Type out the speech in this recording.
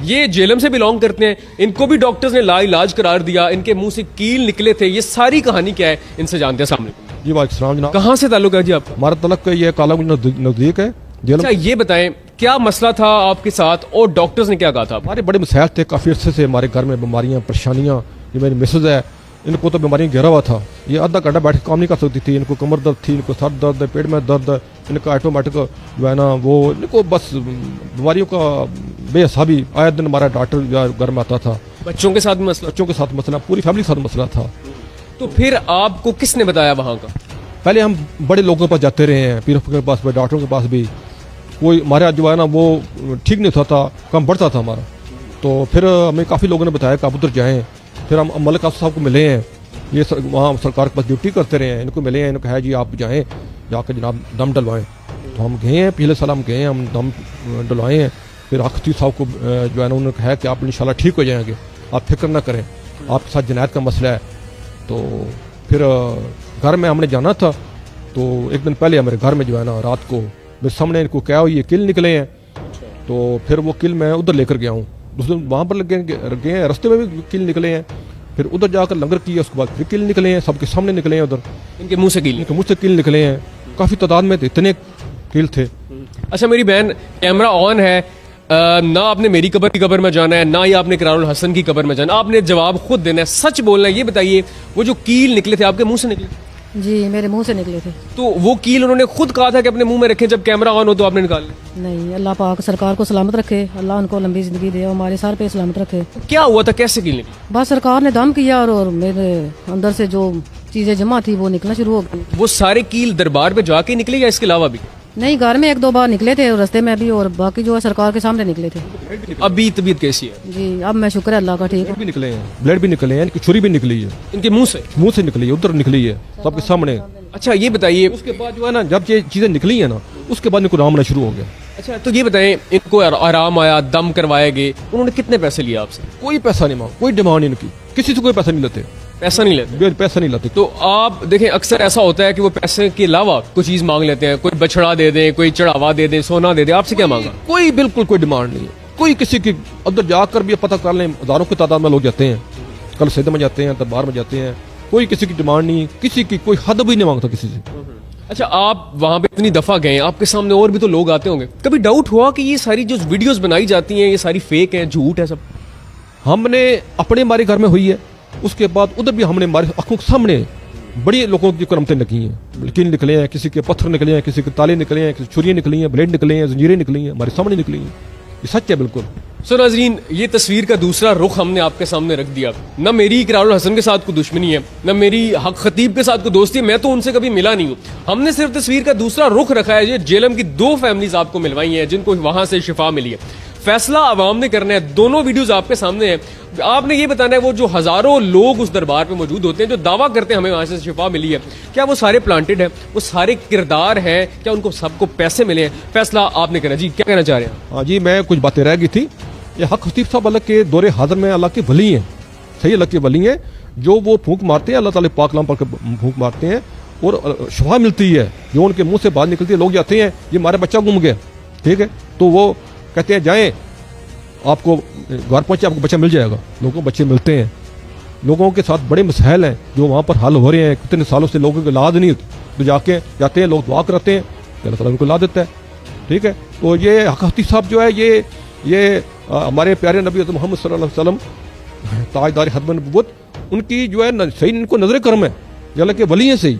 یہ جیلم سے بلانگ کرتے ہیں, ان کو بھی ڈاکٹرز نے لا علاج قرار دیا, ان کے منہ سے کیل نکلے تھے, یہ ساری کہانی کیا ہے ان سے جانتے ہیں. السلام علیکم. جی وعلیکم السلام جناب. کہاں سے تعلق ہے جی آپ کا؟ ہمارا تعلق یہ کالا گنج نزدیک ہے. اچھا یہ بتائیں کیا مسئلہ تھا آپ کے ساتھ اور ڈاکٹرز نے کیا کہا تھا؟ ہمارے بڑے مسائل تھے کافی عرصے سے, ہمارے گھر میں بیماریاں پریشانیاں. یہ میری مسز ہے, ان کو تو بیماریاں گھیرا ہوا تھا, یہ آدھا گھنٹہ بیٹھ کے کام نہیں کر سکتی تھی. ان کو کمر درد تھی, ان کو سر درد ہے, پیٹ میں درد ہے, ان کا آٹومیٹک جو ہے نا وہ ان کو بس بیماریوں کا بے حسابی آئے دن ہمارا ڈاکٹر گھر میں آتا تھا. بچوں کے ساتھ بھی مسئلہ؟ بچوں کے ساتھ مسئلہ, پوری فیملی کے ساتھ مسئلہ تھا. تو پھر آپ کو کس نے بتایا وہاں کا؟ پہلے ہم بڑے لوگوں کے پاس جاتے رہے ہیں, پیر کے پاس بھی, ڈاکٹروں کے پاس بھی. کوئی ہمارا جو ہے نا وہ ٹھیک نہیں ہوتا تھا, کم بڑھتا تھا ہمارا. تو پھر ہمیں کافی لوگوں نے بتایا کہ آپ ادھر جائیں. پھر ہم ملک افسر صاحب کو ملے ہیں, یہ وہاں سرکار کے پاس ڈیوٹی کرتے رہے ہیں, ان کو ملے ہیں, ان کو ہے جی آپ جائیں جا کے جناب دم ڈلوائیں. تو ہم گئے ہیں, پچھلے سال ہم گئے ہیں, ہم دم ڈلوائے ہیں. پھر خطیب صاحب کو جو ہے نا انہوں نے کہا کہ آپ انشاءاللہ ٹھیک ہو جائیں گے, آپ فکر نہ کریں, آپ کے ساتھ جنایت کا مسئلہ ہے. تو پھر گھر میں ہم نے جانا تھا, تو ایک دن پہلے میرے گھر میں جو ہے نا رات کو میرے سامنے ان کو کیا ہو یہ کل نکلے ہیں. تو پھر وہ کل میں ادھر لے کر گیا ہوں, دوسرے وہاں پر گئے ہیں, رستے میں بھی کل نکلے ہیں. پھر ادھر جا کر لنگر کیا, اس کے بعد پھر کل نکلے ہیں, سب کے سامنے نکلے ہیں. ادھر ان کے منہ سے کیل؟ ان کے منہ سے کل نکلے ہیں, کافی تعداد میں اتنے کل تھے. اچھا میری بہن کیمرہ آن ہے, نہ آپ نے میری قبر کی قبر میں جانا ہے, نہ ہی آپ نے اقرار الحسن کی قبر میں جانا, آپ نے جواب خود دینا ہے, سچ بولنا ہے. یہ بتائیے وہ جو کیل نکلے تھے آپ کے منہ سے نکلے؟ جی میرے منہ سے نکلے تھے. تو وہ کیل انہوں نے خود کہا تھا کہ اپنے منہ میں رکھیں, جب کیمرہ آن ہو تو آپ نے نکال لیں؟ نہیں, اللہ پاک سرکار کو سلامت رکھے, اللہ ان کو لمبی زندگی دے, ہمارے سر پہ سلامت رکھے. کیا ہوا تھا, کیسے کیل نکلی؟ بس سرکار نے دم کیا اور میرے اندر سے جو چیزیں جمع تھی وہ نکلنا شروع ہو گئی. وہ سارے کیل دربار پہ جا کے نکلے یا اس کے علاوہ بھی؟ نہیں, گھر میں ایک دو بار نکلے تھے, رستے میں بھی, اور باقی جو ہے سرکار کے سامنے نکلے تھے. ابھی طبیعت کیسی ہے؟ جی اب میں شکر ہے اللہ کا, ٹھیک ہے. بھی نکلے ہیں, بلیڈ بھی نکلے ہیں, ان کی چھری بھی نکلی ہے, ان کے منہ سے نکلی ہے, ادھر نکلی ہے سب کے سامنے. اچھا یہ بتائیے, اس کے بعد جو ہے نا جب یہ چیزیں نکلی ہیں نا, اس کے بعد ان کو آرام آنا شروع ہو گیا. اچھا تو یہ بتائیں ان کو آرام آیا, دم کروائے گئے, انہوں نے کتنے پیسے لیے آپ سے؟ کوئی پیسہ نہیں مانگ, کوئی ڈیمانڈ نہیں ان کی, کسی سے کوئی پیسہ نہیں لیتے, پیسہ نہیں لیتے؟ پیسہ نہیں لیتے. تو آپ دیکھیں اکثر ایسا ہوتا ہے کہ وہ پیسے کے علاوہ کوئی چیز مانگ لیتے ہیں, کوئی بچڑا دے دیں, کوئی چڑھاوا دے دیں, سونا دے دیں. آپ سے کیا مانگا؟ کوئی بالکل کوئی ڈیمانڈ نہیں ہے, کوئی کسی کی. ادھر جا کر بھی پتہ کر لیں, ہزاروں کی تعداد میں لوگ جاتے ہیں, کل سید میں جاتے ہیں, دربار میں جاتے ہیں, کوئی کسی کی ڈیمانڈ نہیں, کسی کی کوئی حد بھی نہیں مانگتا کسی سے. اچھا آپ وہاں پہ اتنی دفعہ گئے, آپ کے سامنے اور بھی تو لوگ آتے ہوں گے, کبھی ڈاؤٹ ہوا کہ یہ ساری جو ویڈیوز بنائی جاتی ہیں یہ ساری فیک ہیں, جھوٹ ہے سب؟ ہم نے اپنے ہمارے گھر میں ہوئی ہے, اس کے بعد ادھر بھی ہم نے ہمارے آنکھوں کے سامنے بڑی لوگوں کی کرامتیں لگی ہیں, کیل نکلے ہیں, کسی کے پتھر نکلے ہیں, کسی کے تالے نکلے ہیں, کسی چھریاں نکلی ہیں, بلیڈ نکلے ہیں, زنجیریں نکلی ہیں, ہمارے سامنے نکلی ہیں. یہ سچ ہے بالکل. سو ناظرین یہ تصویر کا دوسرا رخ ہم نے آپ کے سامنے رکھ دیا. نہ میری اقرار الحسن کے ساتھ کوئی دشمنی ہے, نہ میری حق خطیب کے ساتھ کوئی دوستی ہے, میں تو ان سے کبھی ملا نہیں ہوں. ہم نے صرف تصویر کا دوسرا رخ رکھا ہے. یہ جیلم کی 2 فیملیز آپ کو ملوائی ہیں جن کو وہاں سے شفا ملی ہے. فیصلہ عوام نے کرنا ہے, دونوں ویڈیوز آپ کے سامنے ہیں. آپ نے یہ بتانا ہے وہ جو ہزاروں لوگ اس دربار پہ موجود ہوتے ہیں جو دعویٰ کرتے ہیں ہمیں وہاں سے شفا ملی ہے, کیا وہ سارے پلانٹڈ ہیں, وہ سارے کردار ہیں, کیا ان کو سب کو پیسے ملے ہیں؟ فیصلہ آپ نے کرنا. جی کیا کہنا چاہ رہے ہیں؟ ہاں جی, میں کچھ باتیں رہ گئی تھی. یہ حق خطیب صاحب اللہ کے دور حاضر میں اللہ کے ولی ہیں, صحیح اللہ کے ولی ہیں, جو وہ پھونک مارتے ہیں, اللہ تعالیٰ پاک کلام پڑھ کر پھونک مارتے ہیں اور شفا ملتی ہے. جو ان کے منہ سے بات نکلتی ہے, لوگ جاتے ہیں یہ ہمارا بچہ گم گیا, ٹھیک ہے, تو وہ کہتے ہیں جائیں آپ کو گھر پہنچے, آپ کو بچہ مل جائے گا. لوگوں کو بچے ملتے ہیں. لوگوں کے ساتھ بڑے مسائل ہیں جو وہاں پر حل ہو رہے ہیں, کتنے سالوں سے لوگوں کو اولاد نہیں ہوتی, تو جا کے جاتے ہیں, لوگ دعا کرتے ہیں, اللہ تعالیٰ ان کو اولاد دیتا ہے, ٹھیک ہے. تو یہ حق خطیب صاحب جو ہے یہ ہمارے پیارے نبی حضرت محمد صلی اللہ علیہ وسلم تاجدار ختم نبوت, ان کی جو ہے صحیح ان کو نظر کرم ہے, اللہ کے ولی ہیں صحیح.